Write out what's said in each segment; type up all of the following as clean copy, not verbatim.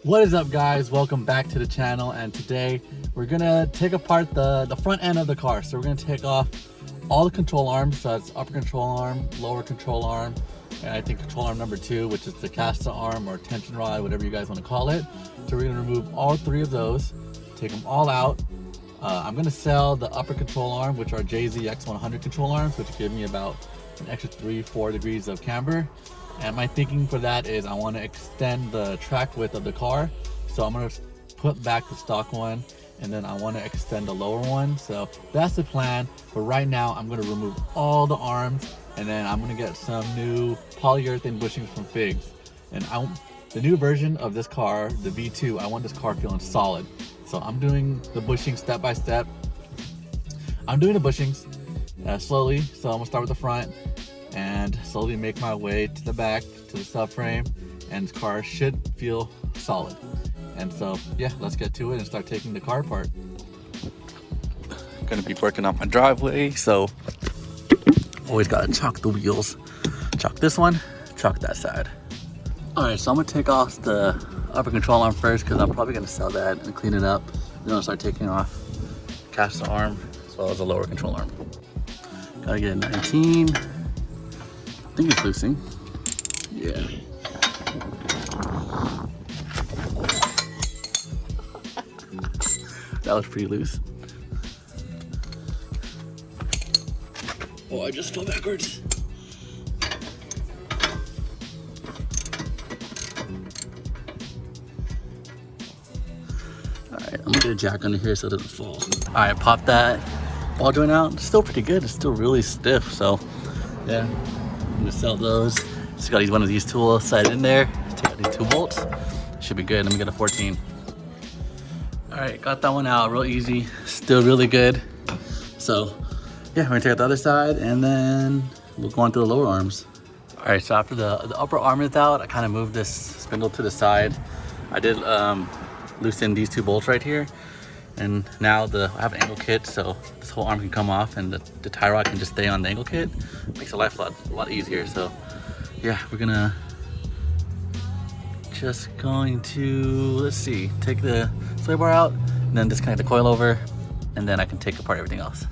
What is up, guys? Welcome back to the channel, and today we're gonna take apart the front end of the car. So we're gonna take off all the control arms. So that's upper control arm, lower control arm, and I think control arm number 2, which is the caster arm or tension rod, whatever you guys want to call it. So we're gonna remove all 3 of those, take them all out. I'm gonna sell the upper control arm, which are JZX100 control arms, which give me about an extra 3-4 degrees of camber. And my thinking for that is I want to extend the track width of the car. So I'm going to put back the stock one, and then I want to extend the lower one. So that's the plan. But right now I'm going to remove all the arms, and then I'm going to get some new polyurethane bushings from Figs. And the new version of this car, the V2, I want this car feeling solid. So I'm doing the bushings step by step. I'm doing the bushings slowly. So I'm going to start with the front and slowly make my way to the back, to the subframe, and the car should feel solid. And so yeah, let's get to it and start taking the car apart. Gonna be working on my driveway, so always gotta chalk the wheels. Chalk this one, chalk that side. Alright, so I'm gonna take off the upper control arm first because I'm probably gonna sell that and clean it up. Then I'll start taking off caster arm as well as the lower control arm. Gotta get a 19. I think it's loosening. Yeah. That was pretty loose. Oh, I just fell backwards. Alright, I'm gonna get a jack under here so it doesn't fall. Alright, pop that ball joint out. It's still pretty good. It's still really stiff, so yeah. I'm gonna sell those. Just gotta use one of these tools, slide it in there, take out these 2 bolts. Should be good. Let me get a 14. All right, got that one out real easy. Still really good. So yeah, we're gonna take out the other side and then we'll go on to the lower arms. All right, so after the upper arm is out, I kind of moved this spindle to the side. I did loosen these 2 bolts right here. And now I have an angle kit, so this whole arm can come off and the tie rod can just stay on the angle kit. Makes the life a lot easier. So yeah, we're gonna let's see, take the sway bar out and then disconnect the coil over, and then I can take apart everything else.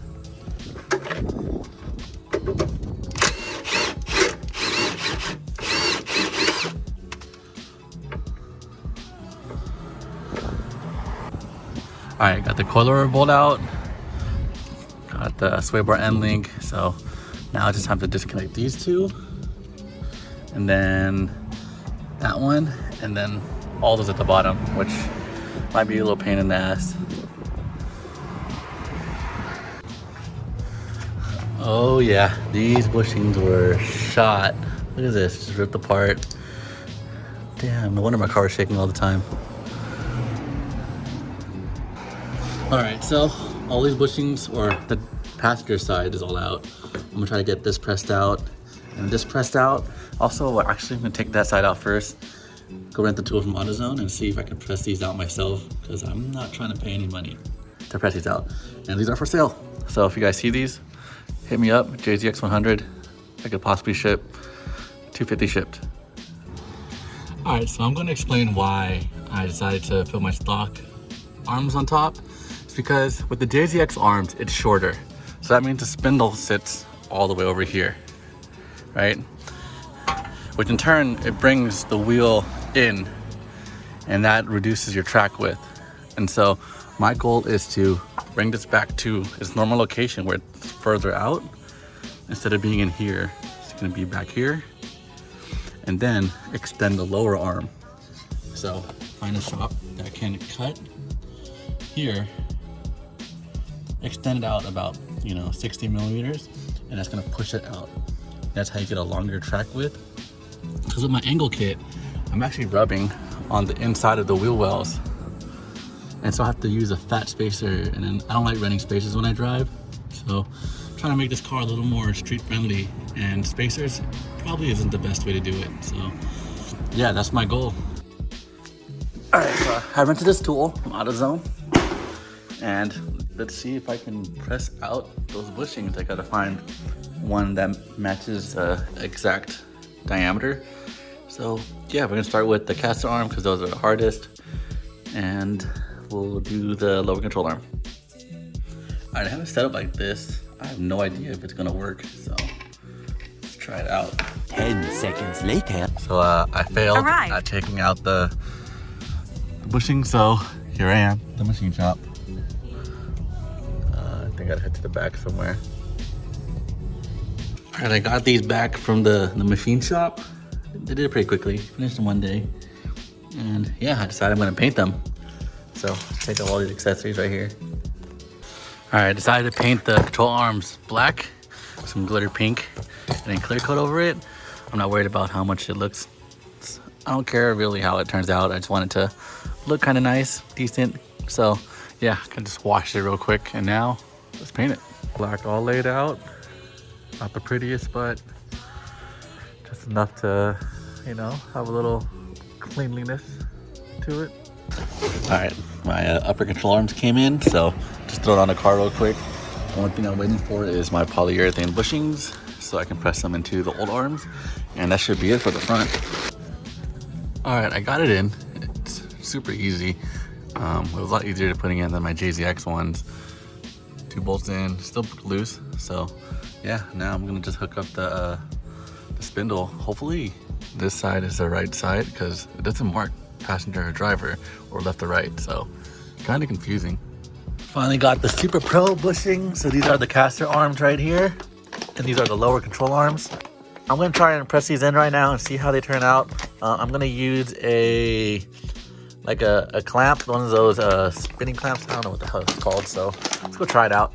All right, got the coilover bolt out, got the sway bar end link. So now it's just time to disconnect these 2, and then that one, and then all those at the bottom, which might be a little pain in the ass. Oh yeah, these bushings were shot. Look at this, just ripped apart. Damn, no wonder my car was shaking all the time. All right, so all these bushings, or the passenger side, is all out. I'm gonna try to get this pressed out and this pressed out. Also, actually, I'm gonna take that side out first, go rent the tool from AutoZone and see if I can press these out myself, because I'm not trying to pay any money to press these out. And these are for sale. So if you guys see these, hit me up, JZX100. I could possibly ship, $250 shipped. All right, so I'm gonna explain why I decided to put my stock arms on top. It's because with the JZX arms, it's shorter. So that means the spindle sits all the way over here, right? Which in turn, it brings the wheel in, and that reduces your track width. And so my goal is to bring this back to its normal location where it's further out. Instead of being in here, it's gonna be back here, and then extend the lower arm. So find a shop that can cut here, extend it out about 60 millimeters, and that's gonna push it out. That's how you get a longer track width. Because with my angle kit, I'm actually rubbing on the inside of the wheel wells, and so I have to use a fat spacer, and then I don't like running spacers when I drive. So I'm trying to make this car a little more street friendly, and spacers probably isn't the best way to do it. So yeah, that's my goal. All right, so I rented this tool from AutoZone, and let's see if I can press out those bushings. I gotta find one that matches the exact diameter. So yeah, we're gonna start with the caster arm because those are the hardest, and we'll do the lower control arm. All right, I have it set up like this. I have no idea if it's gonna work, so let's try it out. 10 seconds later. So I failed at taking out the bushing, so here I am, the machine shop. I think I gotta head to the back somewhere. All right, I got these back from the machine shop. They did it pretty quickly, finished in one day. And yeah, I decided I'm gonna paint them. So let's take out all these accessories right here. All right, I decided to paint the control arms black, some glitter pink, and then clear coat over it. I'm not worried about how much it looks. I don't care really how it turns out. I just want it to look kind of nice, decent. So yeah, I can just wash it real quick, and now let's paint it. Black all laid out. Not the prettiest, but just enough to, you know, have a little cleanliness to it. All right, my upper control arms came in, so just throw it on the car real quick. One thing I'm waiting for is my polyurethane bushings, so I can press them into the old arms, and that should be it for the front. All right, I got it in. It's super easy. It was a lot easier to putting in than my JZX ones. 2 bolts in, still loose. So yeah, now I'm gonna just hook up the spindle. Hopefully this side is the right side because it doesn't mark passenger or driver or left or right, so kind of confusing. Finally got the SuperPro bushing. So these are the caster arms right here, and these are the lower control arms. I'm gonna try and press these in right now and see how they turn out. I'm gonna use a clamp, one of those spinning clamps. I don't know what the hell it's called, so let's go try it out.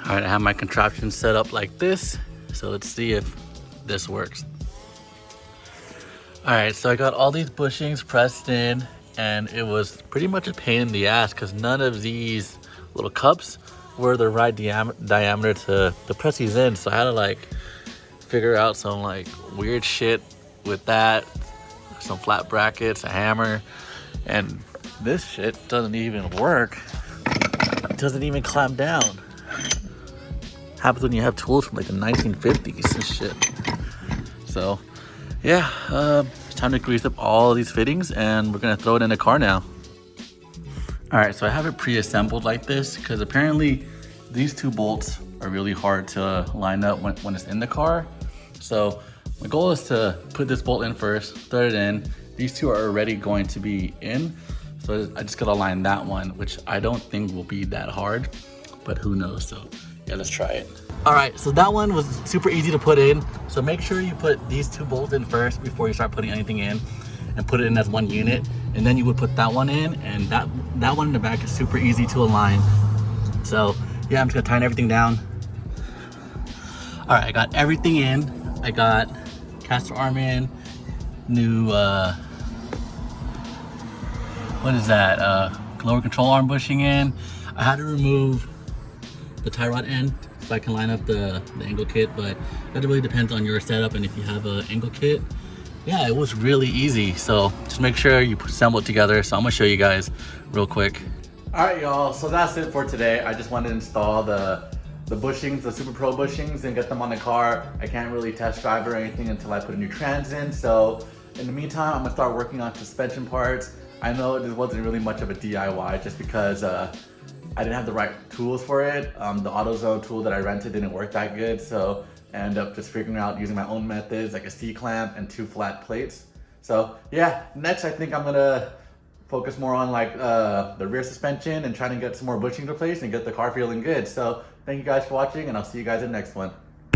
All right, I have my contraption set up like this, so let's see if this works. All right, so I got all these bushings pressed in, and it was pretty much a pain in the ass because none of these little cups were the right diameter to press these in. So I had to like figure out some like weird shit with that, some flat brackets, a hammer, and this shit doesn't even work. It doesn't even clamp down. Happens when you have tools from like the 1950s and shit. So yeah, it's time to grease up all these fittings, and we're gonna throw it in the car now. All right, so I have it pre-assembled like this because apparently these 2 bolts are really hard to line up when it's in the car. So my goal is to put this bolt in first, thread it in. These 2 are already going to be in, so I just gotta line that one, which I don't think will be that hard, but who knows. So yeah, let's try it. All right, so that one was super easy to put in. So make sure you put these 2 bolts in first before you start putting anything in, and put it in as one unit. And then you would put that one in, and that one in the back is super easy to align. So yeah, I'm just gonna tighten everything down. All right, I got everything in. I got caster arm in, new, what is that? Lower control arm bushing in. I had to remove the tie rod end so I can line up the angle kit, but that really depends on your setup and if you have an angle kit. Yeah, it was really easy. So just make sure you assemble it together. So I'm gonna show you guys real quick. All right, y'all, so that's it for today. I just wanted to install the bushings, the SuperPro bushings, and get them on the car. I can't really test drive or anything until I put a new trans in. So in the meantime, I'm gonna start working on suspension parts. I know this wasn't really much of a DIY just because I didn't have the right tools for it. The AutoZone tool that I rented didn't work that good, so I ended up just figuring out using my own methods, like a C-clamp and 2 flat plates. So yeah, next I think I'm gonna focus more on like the rear suspension and trying to get some more bushings replaced and get the car feeling good. So thank you guys for watching, and I'll see you guys in the next one.